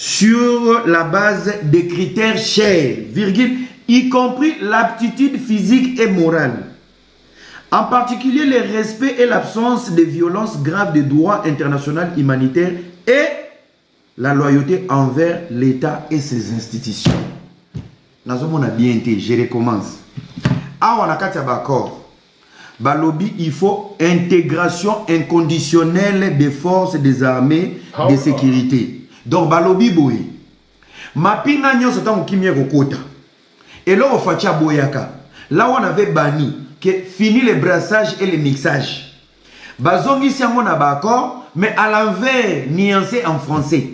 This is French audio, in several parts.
sur la base des critères chers, virgule, y compris l'aptitude physique et morale. En particulier, le respect et l'absence de violences graves des droits internationaux humanitaires et la loyauté envers l'État et ses institutions. Nous avons bien été, je recommence. Ah, on a quatre accords. Balobi, il faut intégration inconditionnelle des forces des armées de sécurité. Donc, Balobi boy. Mapinga nyo sotan kimye kokota. Et là, on fait boyaka. Là, on avait banni que fini le brassage et le mixage. Bazongi si on a d'accord, mais à l'envers, nuancé en français.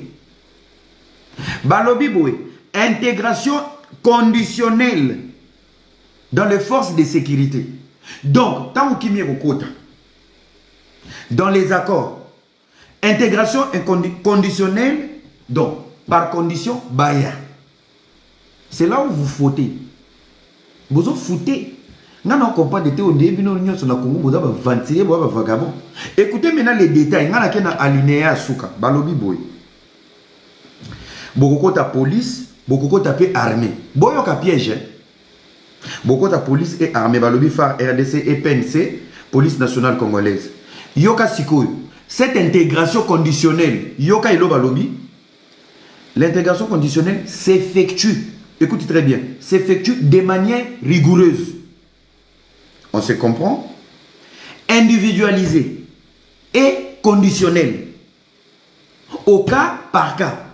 Balobi boy. Intégration conditionnelle dans les forces de sécurité. Donc, tant qu'il y a dans les accords, intégration conditionnelle, donc, par condition, baya. C'est là où vous fautez. Vous foutez. Non, non, comprend de au début, nous sommes Congo, vous avez ventiler, vous avez vagabond. Écoutez maintenant les détails. Nous avons alinéa à Souka, Balobi Boy. Beaucoup de police, beaucoup de armée. Boyo ka piège. Beaucoup de police et armée, Balobi FAR, RDC et PNC, police nationale congolaise. Yoka Sikoy, cette intégration conditionnelle, Yoka Ilo Balobi, l'intégration conditionnelle s'effectue, écoutez très bien, s'effectue de manière rigoureuse. On se comprend? Individualisée et conditionnelle. Au cas par cas.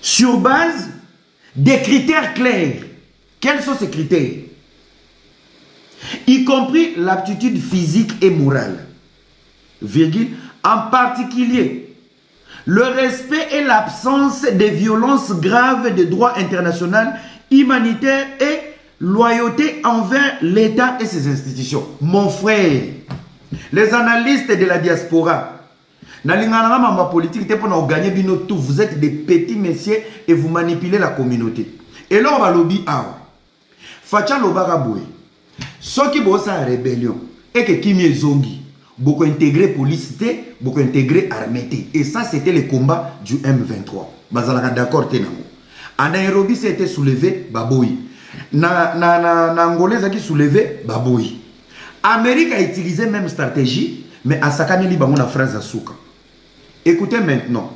Sur base des critères clairs. Quels sont ces critères? Y compris l'aptitude physique et morale. Virgule, en particulier, le respect et l'absence des violences graves des droits internationaux, humanitaires et loyauté envers l'État et ses institutions. Mon frère, les analystes de la diaspora, vous êtes des petits messieurs et vous manipulez la communauté. Et là, on va lobby à Facha Lobaraboué. Ceux qui bossent à la rébellion et que Kimi Zongi, beaucoup intégré police, beaucoup intégré armée. Et ça, c'était le combat du M23. Bazalaka d'accord, en Nairobi, c'était soulevé, Baboui. Angolais qui soulevé, Baboui. Amérique a utilisé même stratégie, mais à Sakane Libango la phrase à Souka. Écoutez maintenant.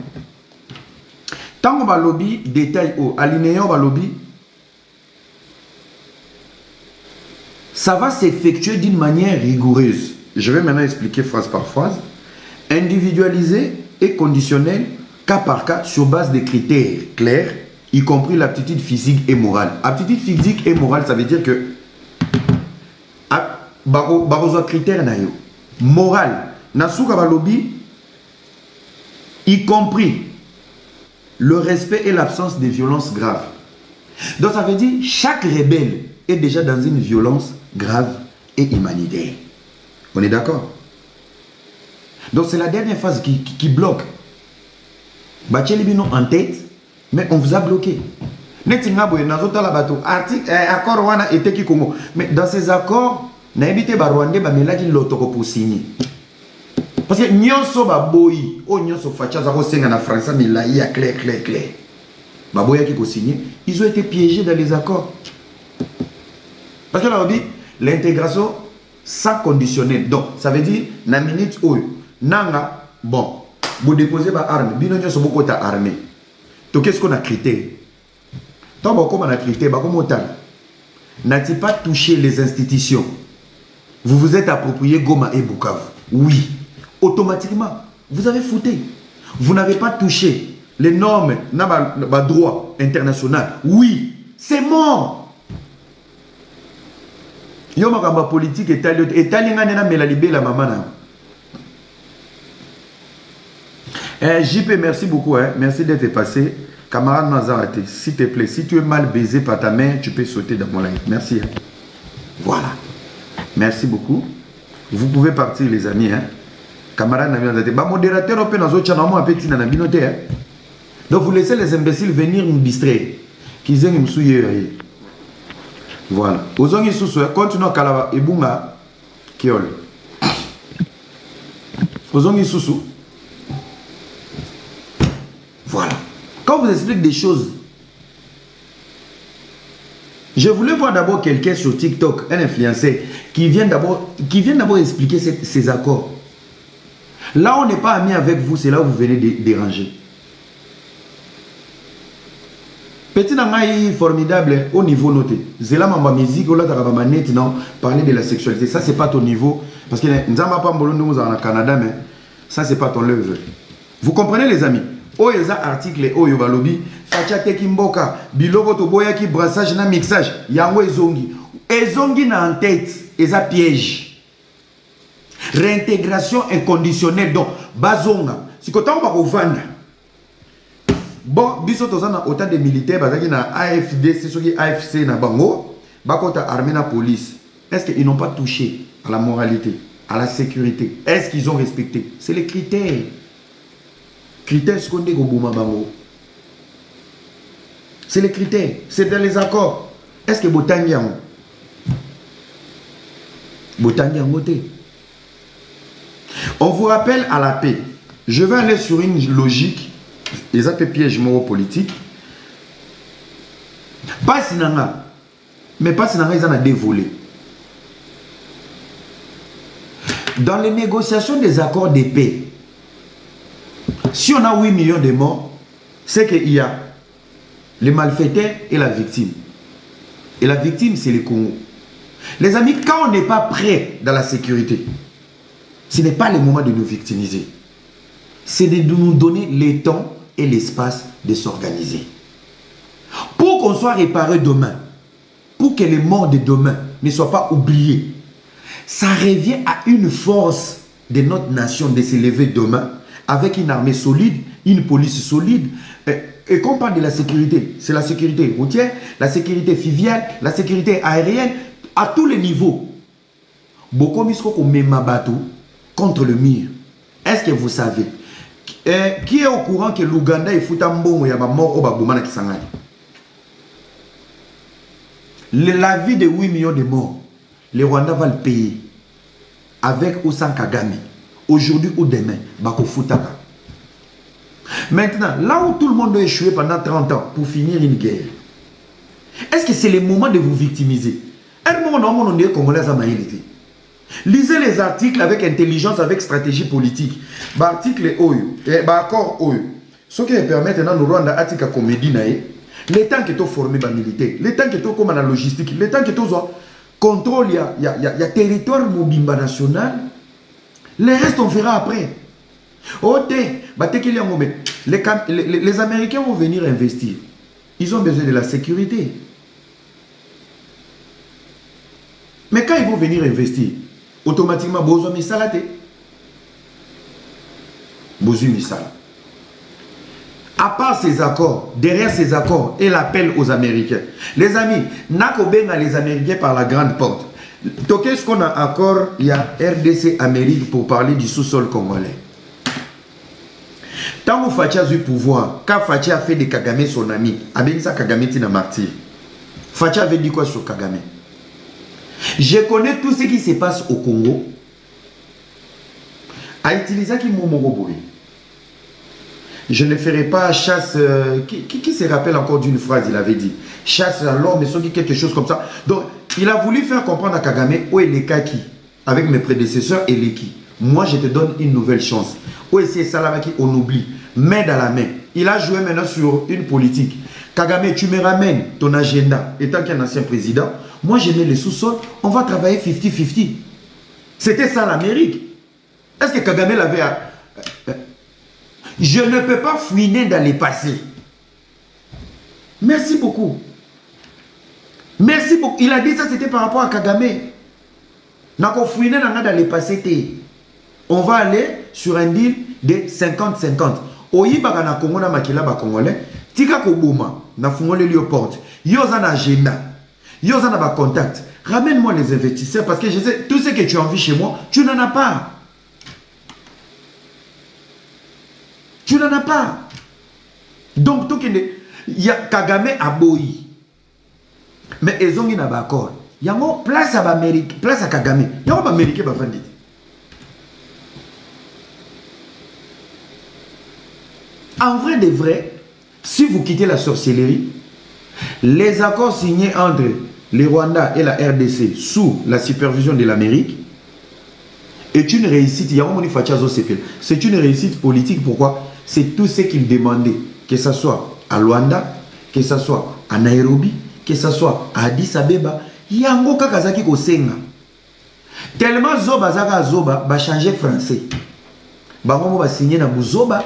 Tant qu'on va lobby, détail au alinéa, on va lobby. Ça va s'effectuer d'une manière rigoureuse. Je vais maintenant expliquer phrase par phrase. Individualisé et conditionnel, cas par cas, sur base des critères clairs, y compris l'aptitude physique et morale. Aptitude physique et morale, ça veut dire que barozo critères na yo. Morale, nasuka balobi, y compris le respect et l'absence de violences graves. Donc ça veut dire chaque rebelle est déjà dans une violence grave et humanitaire. On est d'accord? Donc c'est la dernière phase qui bloque. Bachelibino en tête, mais on vous a bloqué. Mais dans ces accords, na évité Barwande bamelaki lotoko pour signer. Parce que nyonso baboyi, o nyonso facha za ko senga na français mais là il y a clair. Baboya qui ko signer, ils ont été piégés dans les accords. Parce que là on dit l'intégration sans conditionnel. Donc ça veut dire na minute où nanga bon, vous déposez ba arme, bino nyonso boko ta armée. Donc qu'est-ce qu'on a critère? Tant bon comme on a critère, ba comme autant. N'a-t-il pas touché les institutions? Vous vous êtes approprié Goma et Bukavu. Oui. Automatiquement, vous avez fouté. Vous n'avez pas touché les normes, le droit international. Oui. C'est mort. Yoma politique et la maman. JP, merci beaucoup. Hein. Merci d'être passé. Camarade Nazarate, s'il te plaît, si tu es mal baisé par ta main, tu peux sauter dans mon live. Merci. Hein. Voilà. Merci beaucoup. Vous pouvez partir, les amis. Hein. Camarade Nazarate. Bah, modérateur, donc, vous laissez les imbéciles venir nous distraire. Qu'ils aient une souillure. Voilà. Ozongi Soussou, continuons à Kalaba et Bunga Kiol. Ozongi Soussou. Voilà. vous explique des choses. Je voulais voir d'abord quelqu'un sur TikTok, un influenceur, qui vient d'abord expliquer ces accords. Là, on n'est pas amis avec vous, c'est là où vous venez déranger. Petit nangai formidable au niveau noté. C'est là ma musique, là t'as net non parler de la sexualité. Ça c'est pas ton niveau parce que nous n'avons pas nous en Canada mais ça c'est pas ton level. Vous comprenez les amis? Oh il y a article oh yo balobi facha tekimboka biloko to boya ki brassage na mixage yango ezongi na en tête eza piège. Réintégration inconditionnelle donc bazonga sikotango ba kovanda. Bon, biso tozana autant de militaires bazaki na AFD, c'est ce qui AFC na bango, bakota armée na police. Est-ce qu'ils n'ont pas touché à la moralité, à la sécurité? Est-ce qu'ils ont respecté? C'est les critères. Critères ce qu'on dit au Bouma bango. C'est les critères, c'est dans les accords. Est-ce que Botangiango? Botangiango te. On vous rappelle à la paix. Je vais aller sur une logique. Les actes pièges moraux politiques. Pas sinanga. Mais pas sinanga, ils en ont dévolé. Dans les négociations des accords de paix, si on a 8 millions de morts, c'est qu'il y a les malfaiteurs et la victime. Et la victime, c'est le Congo. Les amis, quand on n'est pas prêt dans la sécurité, ce n'est pas le moment de nous victimiser. C'est de nous donner le temps et l'espace de s'organiser. Pour qu'on soit réparé demain, pour que les morts de demain ne soient pas oubliés, ça revient à une force de notre nation de s'élever demain avec une armée solide, une police solide. Et quand on parle de la sécurité, c'est la sécurité routière, la sécurité fluviale, la sécurité aérienne, à tous les niveaux. Beaucoup de met ma bateau contre le mur. Est-ce que vous savez? Qui est au courant que l'Ouganda est foutu en bon, il y a mort au Baboumana qui s'en la vie de 8 millions de morts, les Rwandais vont le payer avec ou sans Kagame. Aujourd'hui ou demain, Bako Foutaka. Maintenant, là où tout le monde a échoué pendant 30 ans pour finir une guerre, est-ce que c'est le moment de vous victimiser? Un moment, on est Congolais à Maïlité. Lisez les articles avec intelligence, avec stratégie politique. Article OYO, accord OYO. Ce qui permet de nous rendre à la comédie, le temps que tu formé les militaires, le temps que tu comme la logistique, le temps que tu contrôle, il y a territoire mobimba national. Le reste, on verra après. Les Américains vont venir investir. Ils ont besoin de la sécurité. Mais quand ils vont venir investir, automatiquement, besoin de salade. Besoin de salade. À part ces accords, derrière ces accords, et l'appel aux Américains. Les amis, Nakobenga les Américains par la grande porte. Qu'est-ce qu'on a accord? Il y a RDC Amérique pour parler du sous-sol congolais. Tant que Fatia a eu pouvoir, quand Fatia a fait de Kagame son ami, Abenisa Kagame tina martyr. Fatia avait dit quoi sur Kagame? Je connais tout ce qui se passe au Congo. A utiliser qui Momoroboui. Je ne ferai pas chasse. Qui se rappelle encore d'une phrase, il avait dit chasse à l'homme, mais quelque chose comme ça. Donc, il a voulu faire comprendre à Kagame où est les Kaki, avec mes prédécesseurs et les qui. Moi, je te donne une nouvelle chance. Où est c'est Salamaki, on oublie. Main dans la main. Il a joué maintenant sur une politique. Kagame, tu me ramènes ton agenda, étant qu'un ancien président. Moi, je mets les sous-sols. On va travailler 50-50. C'était ça l'Amérique. Est-ce que Kagame l'avait... Je ne peux pas fouiner dans les passés. Merci beaucoup. Merci beaucoup. Il a dit ça, c'était par rapport à Kagame. N'a fouiner dans les passés. On va aller sur un deal de 50-50. Oyiba na Congo na makila ba Congolais. Tika koboma na fungole liyo porte. Yoza na agenda. Yoza na ba contact. Ramène-moi les investisseurs parce que je sais tout ce que tu as envie chez moi, tu n'en as pas. Tu n'en as pas. Donc, il y a Kagame à Boyi. Mais ils ont un accord. Il y a une place à l'Amérique, place à Kagame. Il y a un Américain qui va vendre. En vrai de vrai, Si vous quittez la sorcellerie, les accords signés entre le Rwanda et la RDC sous la supervision de l'Amérique est une réussite. C'est une réussite politique. Pourquoi? C'est tout ce qu'ils demandaient, que ce soit à Luanda, que ce soit à Nairobi, que ce soit à Addis Abeba. Yango kakazaki kosenga. Tellement Zoba Zaga Zoba va changer français. Bango va signer na Buzoba,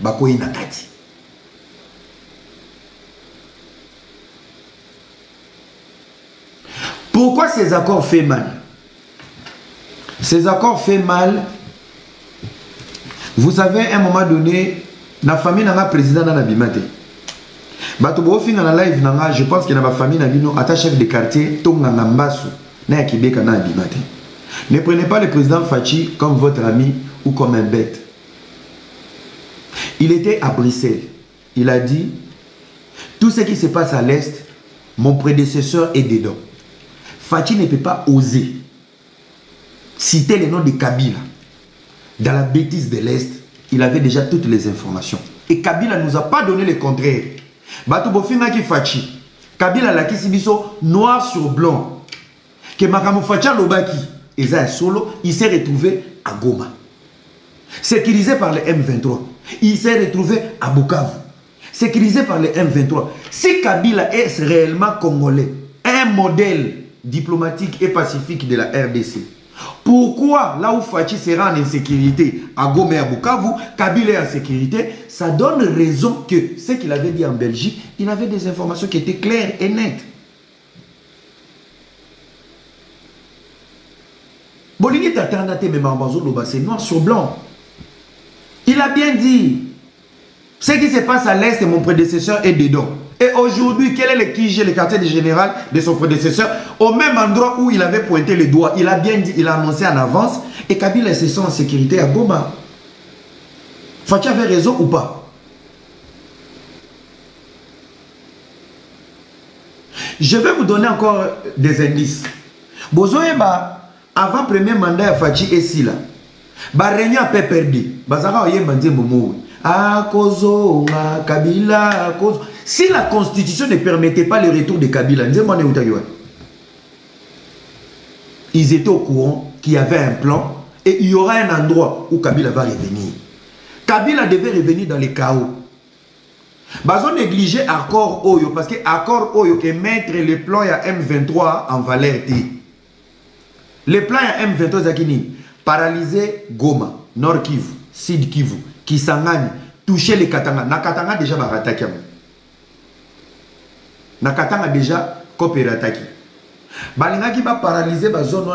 bakoyi na kati. Pourquoi ces accords font mal? Ces accords font mal. Vous savez, à un moment donné, la famille n'a pas président dans la bimate. Je pense que la famille n'a pas chef de quartier, ne prenez pas le président Fachi comme votre ami ou comme un bête. Il était à Bruxelles. Il a dit, tout ce qui se passe à l'Est, mon prédécesseur est dedans. Fachi ne peut pas oser citer le nom de Kabila. Dans la bêtise de l'Est, il avait déjà toutes les informations. Et Kabila ne nous a pas donné le contraire. Bato Bofina qui Fachi. Kabila la kisibiso noir sur blanc. Que Makamo Facha Lobaki, Eza Solo, il s'est retrouvé à Goma. Sécurisé par le M23. Il s'est retrouvé à Bukavu. Sécurisé par le M23. Si Kabila est réellement congolais, un modèle diplomatique et pacifique de la RDC, pourquoi là où Fachi sera en insécurité à Goma et à Bukavu, Kabila est en sécurité? Ça donne raison que ce qu'il avait dit en Belgique, il avait des informations qui étaient claires et nettes. Bolini Tatanda te memambazo loba, c'est noir sur blanc. Il a bien dit. Ce qui se passe à l'Est, mon prédécesseur est dedans. Et aujourd'hui, quel est le QG, le quartier général de son prédécesseur? Au même endroit où il avait pointé les doigts, il a bien dit, il a annoncé en avance. Et Kabila se sent en sécurité à Goma. Fachi avait raison ou pas? Je vais vous donner encore des indices. Bozoeba, avant le premier mandat de Fachi et Sila, réunion à perdu. Bazara oye mandi momo. Kabila, si la constitution ne permettait pas le retour de Kabila, ils étaient au courant qu'il y avait un plan et il y aura un endroit où Kabila va revenir. Kabila devait revenir dans le chaos. Ils ont négligé l'accord Oyo parce que l'accord Oyo est mettre le plan à M23 en valeur. Le plan à M23 Zakini, paralyser Goma, Nord Kivu, Sud Kivu, Kisangani, toucher les Katanga. Na Katanga déjà va attaquer. Na Katanga déjà coopérer attaquer. Balingaki va paralyser la zone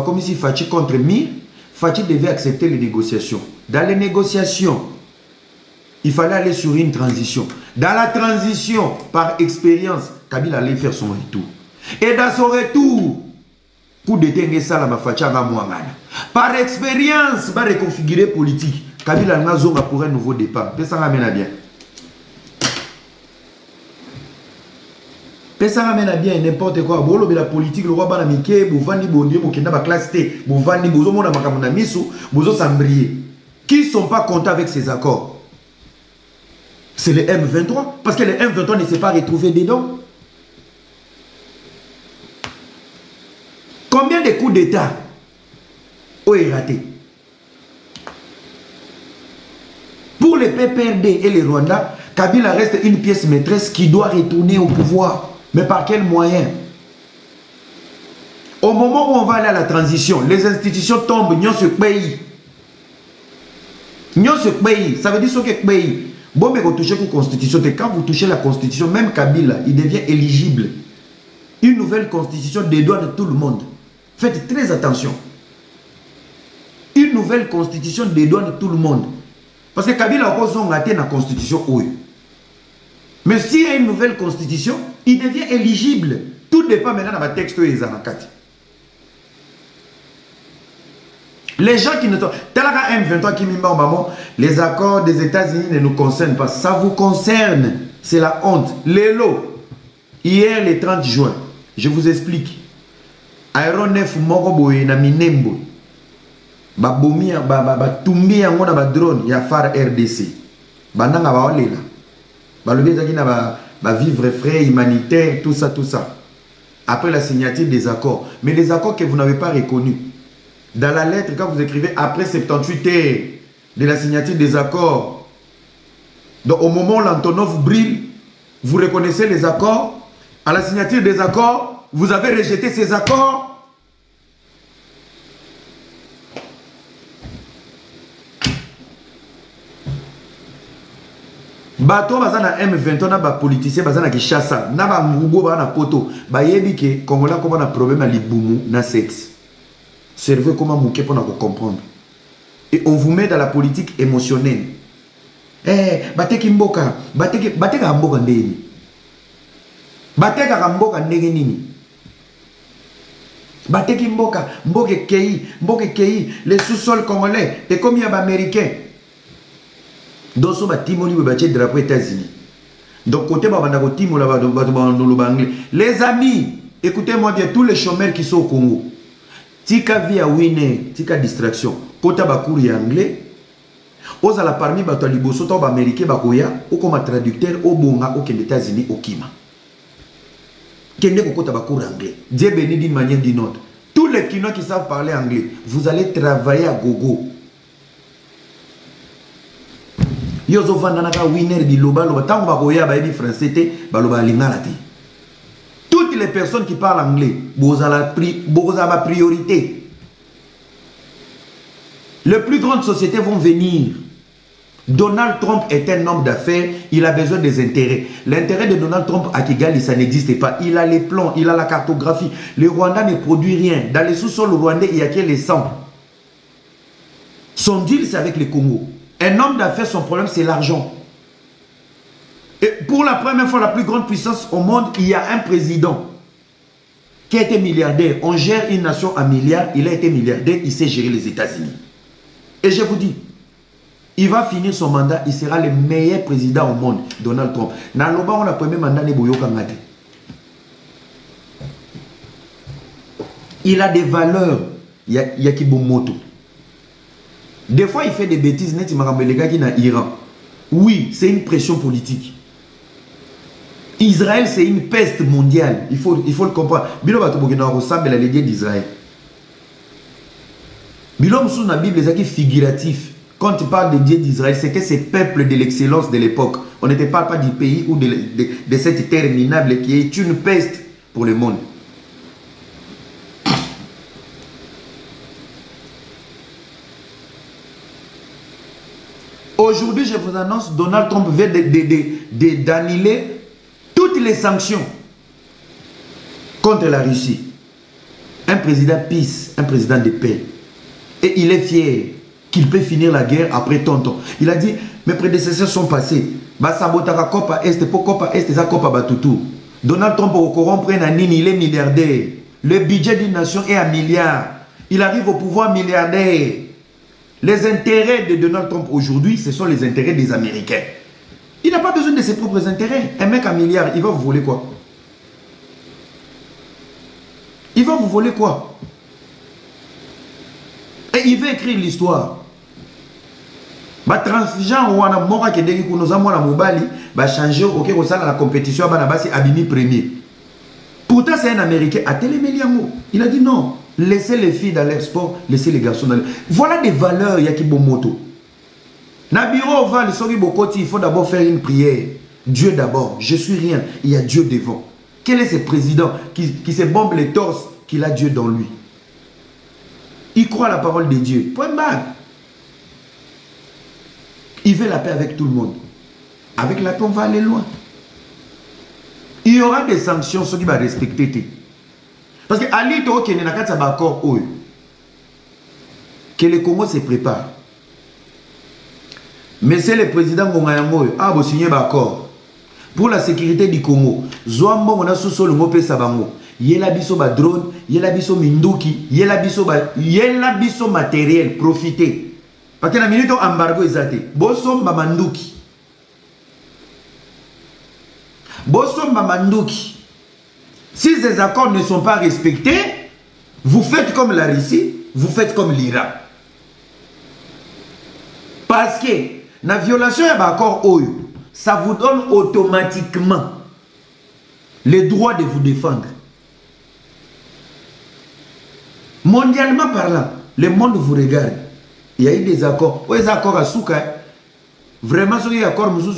comme si Fachi contre Mir. Fachi devait accepter les négociations. Dans les négociations, il fallait aller sur une transition. Dans la transition, par expérience, Kabila allait faire son retour. Et dans son retour, coup de tengue ça, par expérience, va reconfigurer politique. Kabila n'a zonga pour un nouveau départ. Ça ramène bien. Ça ramène bien n'importe quoi. Bolo la politique, le roi banamike, bouvani bondi, bokenda ba classe T, bouvani bozo mona makamuna misu, bozo sambrier. Qui sont pas contents avec ces accords? C'est le M23. Parce que le M23 ne s'est pas retrouvé dedans. Combien de coups d'État ont été ratés? Pour le PPRD et le Rwanda, Kabila reste une pièce maîtresse qui doit retourner au pouvoir. Mais par quel moyen? Au moment où on va aller à la transition, les institutions tombent, nous se pays. Nous se pays, ça veut dire que pays. Bon, mais vous touchez la constitution, et quand vous touchez la constitution, même Kabila, il devient éligible. Une nouvelle constitution dédouane tout le monde. Faites très attention. Une nouvelle constitution dédouane tout le monde. Parce que Kabila a raté la constitution. Mais s'il y a une nouvelle constitution, il devient éligible. Tout dépend maintenant de texte des anakati. Les gens qui ne sont... M23 qui les accords des États-Unis ne nous concernent pas. Ça vous concerne. C'est la honte. Lélo, hier le 30 juin, je vous explique. Aéronef Moroboye na Minembo. Babomia, batumbi yango na ba drone ya FAR RDC. Bandanga baolela. vivre frais, humanitaire, tout ça, tout ça. Après la signature des accords. Mais les accords que vous n'avez pas reconnus. Dans la lettre, quand vous écrivez après 78 heures de la signature des accords, donc au moment où l'Antonov brille, vous reconnaissez les accords. À la signature des accords, vous avez rejeté ces accords. Bato bazana M20 na ba politicien bazana ki chassa na ba ngugo ba na poto ba yebi ke Congolais ko na problème na libumu na sexe. Servez comment mouké pour nous comprendre. Et on vous met dans la politique émotionnelle. Bateki mboka, bateka mboka ndeni. Bateka mboka ndenge nini. Bateki mboka, mboke kei, les sous-sols congolais, et comme il y a américains. Donc so ba timoli ba tche drapeau États-Unis. Donc côté ba banda ko timola ba anglais. Les amis, écoutez-moi bien, tous les chômeurs qui sont au Congo. Tika via winner, tika distraction. Kota bakuri anglais. Ozala parmi bato liboso to ba américain bakoya ou comme traducteur au bonga au États-Unis au Kima. Kende ko kota bakuri anglais. Dieu béni d'une manière d'une autre. Tous les Kinois qui savent parler anglais, vous allez travailler à gogo. Yozo vandanaka winner di loba loba tango bakoya ba ebi français te baloba lingala te. Toutes les personnes qui parlent anglais, bozala priorité. Les plus grandes sociétés vont venir. Donald Trump est un homme d'affaires, il a besoin des intérêts. L'intérêt de Donald Trump à Kigali, ça n'existe pas. Il a les plans, il a la cartographie. Le Rwanda ne produit rien. Dans les sous-sols rwandais, il y a que les sangs. Son deal, c'est avec le Congo. Un homme d'affaires, son problème, c'est l'argent. Et pour la première fois, la plus grande puissance au monde, il y a un président qui a été milliardaire. On gère une nation à milliards, il a été milliardaire, il sait gérer les États-Unis. Et je vous dis, il va finir son mandat, il sera le meilleur président au monde, Donald Trump. Dans le bas, on a le premier mandat, il a des valeurs, il y a qui bon moto. Des fois, il fait des bêtises, net, il m'a rappelé les gars qui sont en Iran. Oui, c'est une pression politique. Israël, c'est une peste mondiale. Il faut le comprendre. Bilo Batobogina ressemble à la légende d'Israël. Bilo sous la Bible, c'est figuratif. Quand tu parles de Dieu d'Israël, c'est que ces peuples de l'excellence de l'époque. On ne te parle pas du pays ou de cette terre minable qui est une peste pour le monde. Aujourd'hui, je vous annonce, Donald Trump vient d'annuler toutes les sanctions contre la Russie. Un président peace, un président de paix. Et il est fier qu'il peut finir la guerre après tant de temps. Il a dit, mes prédécesseurs sont passés. Basabotaka Copa Est, pour Copa Est, ça Copa Batutu. Donald Trump au corrompre un Nini, il est milliardaire. Le budget d'une nation est à milliard. Il arrive au pouvoir milliardaire. Les intérêts de Donald Trump aujourd'hui, ce sont les intérêts des Américains. Il n'a pas besoin de ses propres intérêts. Un mec à milliard, il va vous voler quoi? Il va vous voler quoi? Et il va écrire l'histoire. Ba transgenre ou ana mora ke ndeki kunoza mwana mobali ba changer OK ko sala la compétition bana basi abimi premier. Pourtant c'est un Américain à Téléméliango. Il a dit non, laissez les filles dans leur sport, laissez les garçons dans leur... Voilà des valeurs yaki bomoto. Na bureau va le soki bokoti, il faut d'abord faire une prière. Dieu d'abord, je suis rien, il y a Dieu devant. Quel est ce président qui se bombe les torses qu'il a Dieu dans lui? Il croit à la parole de Dieu. Point barre. Il veut la paix avec tout le monde. Avec la paix, on va aller loin. Il y aura des sanctions, ceux qui vont respecter. Parce que Ali Toke n'est pas d'accord. Que le Congo se prépare. Mais c'est le président Gongayango. Ah, vous signez d'accord. Pour la sécurité du Congo, Zouambo, on a sous-sol, on peut sabango. Yela biso ba drone, yela biso minduki, yela biso matériel, profitez. Parce que la minute embargo ezate. Bosom ba manduki. Bosom ba manduki. Si ces accords ne sont pas respectés, vous faites comme la Russie, vous faites comme l'Iran. Parce que la violation de l'accord OYO, ça vous donne automatiquement le droit de vous défendre. Mondialement parlant, le monde vous regarde. Il y a eu des accords. Oui, les accords à Souka. Vraiment, ce qui est accord, nous avons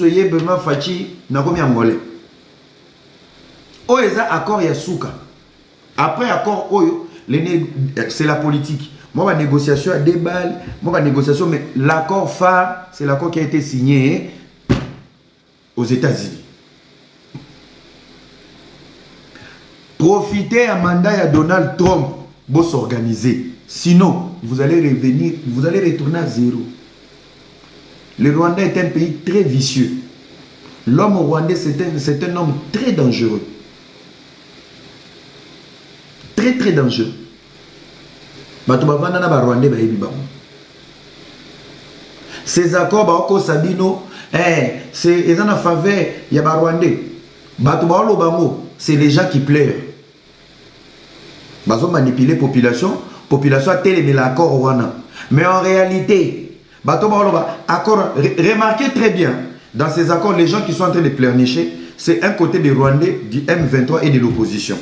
fait n'a pas mis en mollet. Oui, les accords à Souka. Après accord, c'est la politique. Moi, ma négociation à 2 balles. Moi, ma négociation, mais l'accord phare, c'est l'accord qui a été signé aux États-Unis. Profitez à mandat de Donald Trump pour s'organiser. Sinon, vous allez revenir, vous allez retourner à zéro. Le Rwanda est un pays très vicieux. L'homme rwandais, c'est un homme très dangereux. Très, très dangereux. Ces accords, c'est en faveur, il y a des Rwandais. C'est les gens qui pleurent. Ils ont manipulé la population. La population a télé l'accord au Rwanda. Mais en réalité, remarquez très bien, dans ces accords, les gens qui sont en train de pleurnicher, c'est un côté des Rwandais, du M23 et de l'opposition.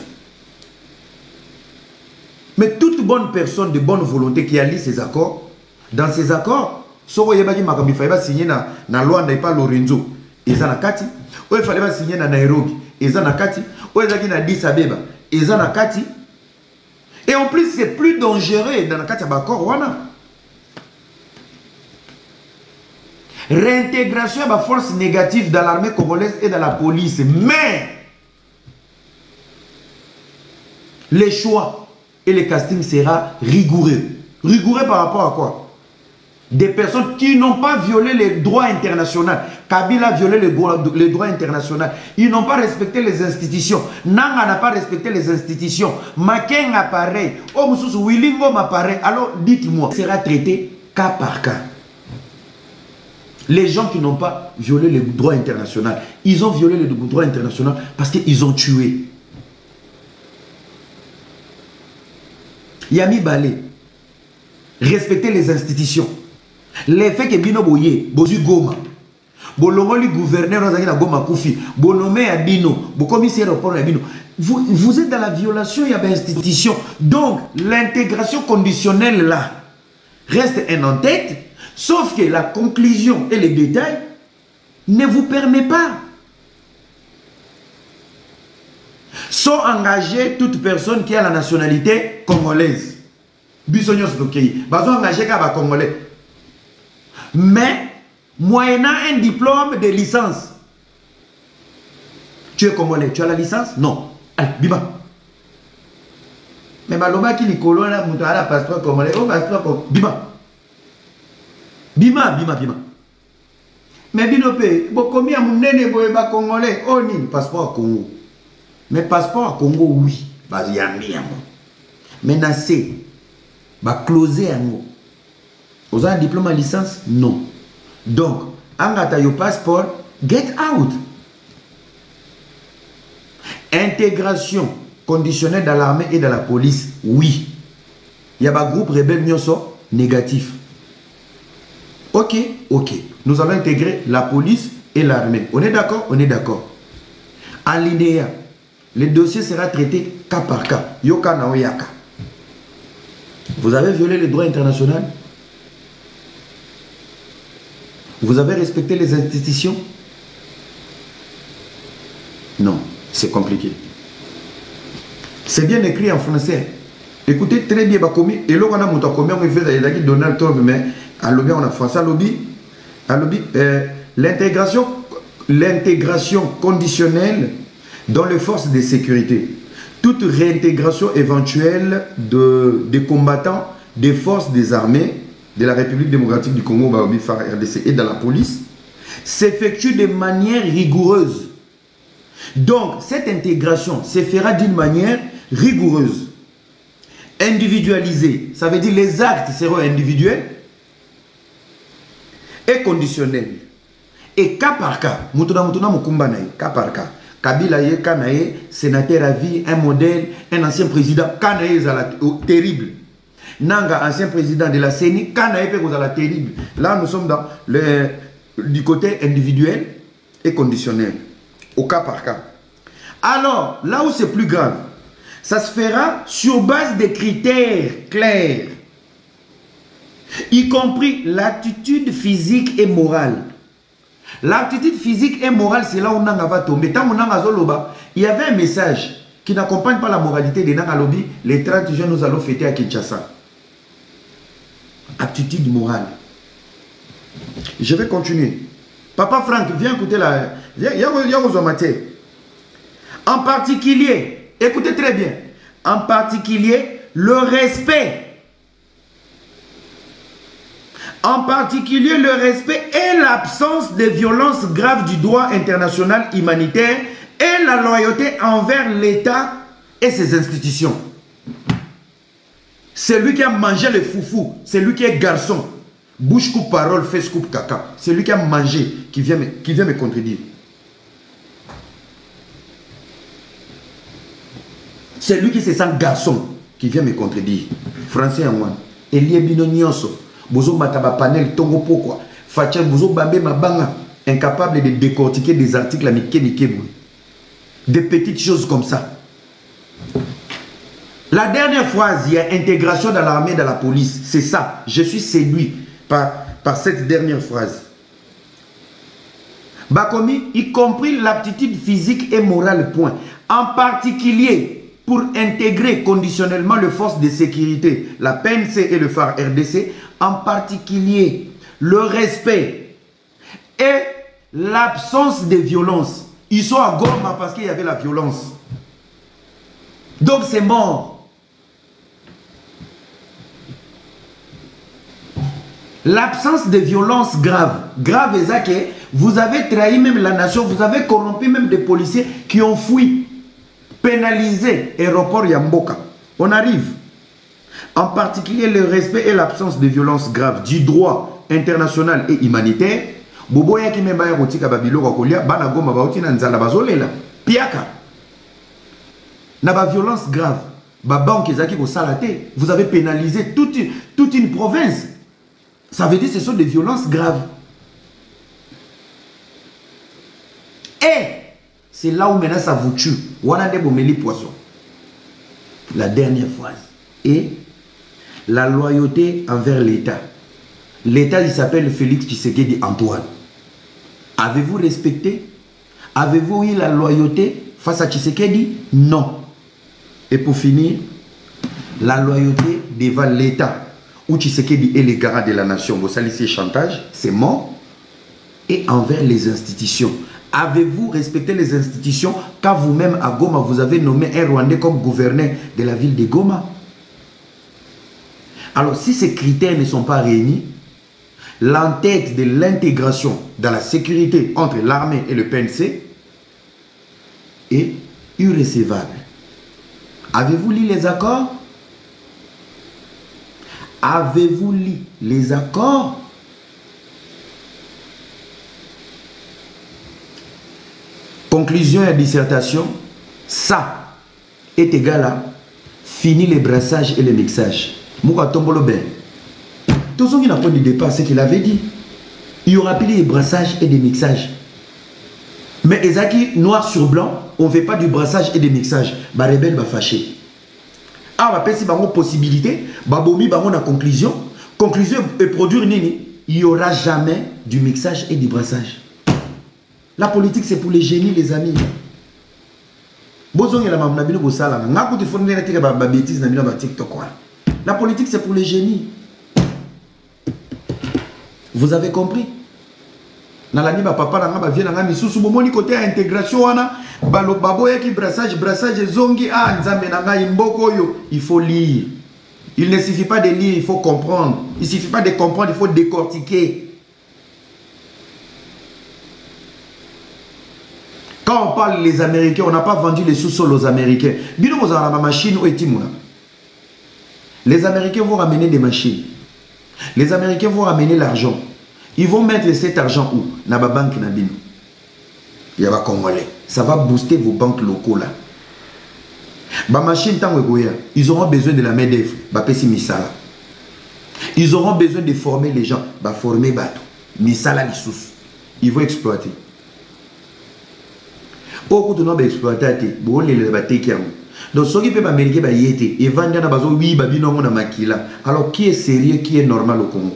Mais toute bonne personne de bonne volonté qui a lu ces accords, dans ces accords, il fallait signer na Luanda et pas Lorenzo. Ils ont Kati. Il fallait signer na Nairobi. Ils ont Kati. Il fallait Addis Abeba. Ils ont Kati. Et en plus, c'est plus dangereux dans le Kati Bakor Wana. Réintégration de la force négative dans l'armée congolaise et dans la police. Mais les choix et le casting sera rigoureux. Rigoureux par rapport à quoi? Des personnes qui n'ont pas violé les droits internationaux. Kabila a violé les droits internationaux. Ils n'ont pas respecté les institutions. Nanga n'a pas respecté les institutions. Maken a pareil. Willingo m'a pareil. Alors dites-moi, sera traité cas par cas. Les gens qui n'ont pas violé les droits internationaux, ils ont violé les droits internationaux parce qu'ils ont tué. Yami Balé, respecter les institutions. Les faits que Bino Boye, Bozu Goma, Bolomoli gouverneur na Goma Koufi, Bonomé à Bino, Bokommissaire au port à Bino. Vous êtes dans la violation de l'institution. Donc, l'intégration conditionnelle là reste un en-tête, sauf que la conclusion et les détails ne vous permettent pas. Sont engagés toute personne qui a la nationalité congolaise. Bisognos Lokei. Ils sont engagés comme Congolais. Mais, moyennant un diplôme de licence. Tu es Congolais, tu as la licence? Non. Allez, bima. Mais Maloma qui est colon, il a un passeport congolais. Oh, passeport, bima. Bima, bima, bima. Mais binope, combien mon nene boeba congolais? Oh, ni passeport Congo. Mais passeport à Congo, oui. Il y a un mais nassé. Closé en haut. Vous avez un diplôme à licence? Non. Donc, angata yo passeport, get out. Intégration conditionnelle dans l'armée et dans la police, oui. Il y a un groupe rebelle négatif. Ok, ok. Nous allons intégrer la police et l'armée. On est d'accord? On est d'accord. Alinéa. Le dossier sera traité cas par cas. Yoka na oyaka. Vous avez violé les droits internationaux? Vous avez respecté les institutions? Non, c'est compliqué. C'est bien écrit en français. Écoutez très bien, et là on a monté combien on fait Donald Trump, mais à lobby on a français, à lobby, l'intégration conditionnelle dans les forces de sécurité. Toute réintégration éventuelle des combattants des forces des armées de la République démocratique du Congo, RDC, et de la police s'effectue de manière rigoureuse. Donc, cette intégration se fera d'une manière rigoureuse, individualisée. Ça veut dire les actes seront individuels et conditionnels. Et cas par cas, cas par cas. Kabila Ye Kanaye, sénateur à vie, un modèle, un ancien président, Kanaye terrible. Nanga, ancien président de la CENI, Kanaye terrible. Là, nous sommes du côté individuel et conditionnel, au cas par cas. Alors, là où c'est plus grave, ça se fera sur base de critères clairs, y compris l'attitude physique et morale. L'attitude physique et morale, c'est là où Nanga va tomber. Tant il y avait un message qui n'accompagne pas la moralité de Nanga Lobi. Les 30 juin, nous allons fêter à Kinshasa. Attitude morale. Je vais continuer. Papa Franck, viens écouter la... En particulier, écoutez très bien. En particulier, le respect. En particulier, le respect et l'absence de violences graves du droit international humanitaire et la loyauté envers l'État et ses institutions. C'est lui qui a mangé le foufou, c'est lui qui est garçon. Bouche coupe parole, fesse coupe caca. C'est lui qui a mangé, qui vient me contredire. C'est lui qui se sent garçon, qui vient me contredire. Français en moi. Elie Bino Nyonso. Bozo Mataba Panel, Tongo pourquoi. Fatia Bozo Babé Mabanga. Incapable de décortiquer des articles à Mike. Des petites choses comme ça. La dernière phrase, il y a intégration dans l'armée, dans la police. C'est ça. Je suis séduit par cette dernière phrase. Bakomi, y compris l'aptitude physique et morale, point. En particulier, pour intégrer conditionnellement les forces de sécurité, la PNC et le phare RDC, en particulier, le respect et l'absence de violence. Ils sont à Goma parce qu'il y avait la violence. Donc c'est mort. L'absence de violence grave. Grave, Ezake, vous avez trahi même la nation, vous avez corrompu même des policiers qui ont fui, pénalisé l'aéroport Yamboka. On arrive. En particulier, le respect et l'absence de violence grave du droit international et humanitaire. Bobo yaki memba ya rotika babilo kolia bana goma bauti na nzala bazolela piaka. Na ba violence grave. Ba banque ezaki ko salate, vous avez pénalisé toute une province. Ça veut dire que ce sont des violences graves. Et c'est là où maintenant ça vous tue. Wana de bomeli poisson. La dernière phrase. Et la loyauté envers l'État. L'État, il s'appelle Félix Tshisekedi Antoine. Avez-vous respecté? Avez-vous eu la loyauté face à Tshisekedi? Non. Et pour finir, la loyauté devant l'État, où Tshisekedi est le garant de la nation, vous salissez chantage, c'est mort. Et envers les institutions. Avez-vous respecté les institutions quand vous-même à Goma, vous avez nommé un Rwandais comme gouverneur de la ville de Goma? Alors, si ces critères ne sont pas réunis, l'entête de l'intégration dans la sécurité entre l'armée et le PNC est irrécevable. Avez-vous lu les accords? Avez-vous lu les accords? Conclusion et dissertation, ça est égal à fini les brassages et les mixages. Mouka tombolo ben. Tout ce qui n'a pas de départ, c'est qu'il avait dit. Il y aura plus des brassages et des mixages. Mais Ezaki, noir sur blanc, on ne fait pas du brassage et des mixages. Bah rebelle, bah fâché. Ah, bah si bah possibilité, bah bomi, bah on a conclusion. Conclusion et produire nini. Il n'y aura jamais du mixage et du brassage. La politique, c'est pour les génies, les amis. La politique, c'est pour les génies. Vous avez compris? Nalani ba papa na ba vient na misusu bomoni côté intégration wana balo babo yaki brassage zongi ah nzambe na ngai mboko yo, il faut lire. Il ne suffit pas de lire, il faut comprendre. Il ne suffit pas de comprendre, il faut décortiquer. Quand on parle des Américains, on n'a pas vendu les sous-sols aux Américains. Bino vous avez ma machine ou etimuna. Les Américains vont ramener des machines. Les Américains vont ramener l'argent. Ils vont mettre cet argent où? Dans la banque Nabino. Il y a Congolais. Ça va booster vos banques locaux là. Ils auront besoin de la main-d'œuvre. Ils auront besoin de former les gens. Former Bato. Misala Lissous. Ils vont exploiter. Au cours de exploité, bon les bateki yango. Donc ceux qui peuvent américain ba yete, et vendre na bazo oui babino na makila. Alors qui est sérieux, qui est normal au Congo?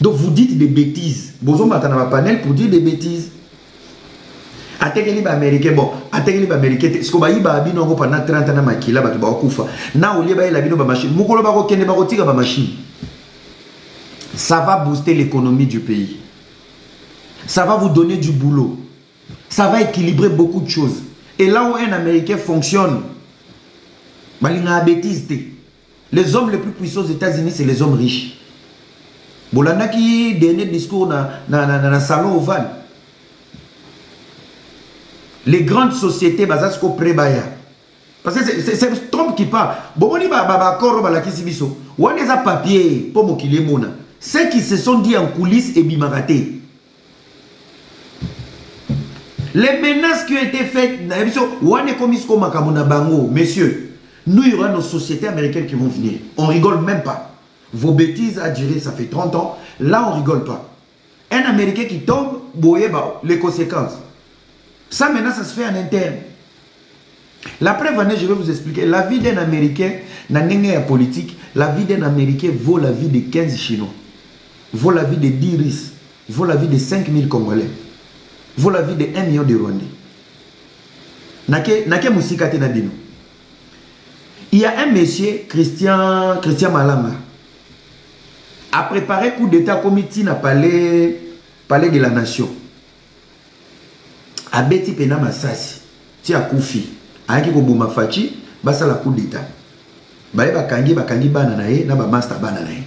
Donc vous dites des bêtises. Bozo matana ma panel pour dire des bêtises. Atekeli ba américain bon, atekeli ba américain, ce ko ba yiba bino ngo pendant 30 ans na makila ba ba kufa. Na olie ba ila bino ba machine. Mukolo ba ko kende ba ko tika ba machine. Ça va booster l'économie du pays. Ça va vous donner du boulot. Ça va équilibrer beaucoup de choses. Et là où un Américain fonctionne, les hommes les plus puissants aux États-Unis, c'est les hommes riches. Bolanda qui dernier discours dans salon oval. Les grandes sociétés, basasko prebaya. Parce que c'est Trump qui parle. Bomoni ba koro ba la kisibiso. Ou des papiers pour mokile mona. Ceux qui se sont dit en coulisses et bimaraté. Les menaces qui ont été faites, messieurs, nous, il y aura nos sociétés américaines qui vont venir. On ne rigole même pas. Vos bêtises à durer, ça fait 30 ans. Là, on ne rigole pas. Un Américain qui tombe, les conséquences. Ça, maintenant, ça se fait en interne. La preuve, je vais vous expliquer. La vie d'un Américain, dans la politique, la vie d'un Américain vaut la vie de 15 Chinois. Vaut la vie de 10 Russes. Vaut la vie de 5000 Congolais. Vaut la vie de 1 million de Rwandais. Il y a un monsieur, Christian Malanga, a préparé coup d'état comité na palais de la nation. A beti pena masasi, ti a koufi, a yaki ko boma fachi, basa la coup d'état. Baye bakangi bana na ye, na ba master bana na ye.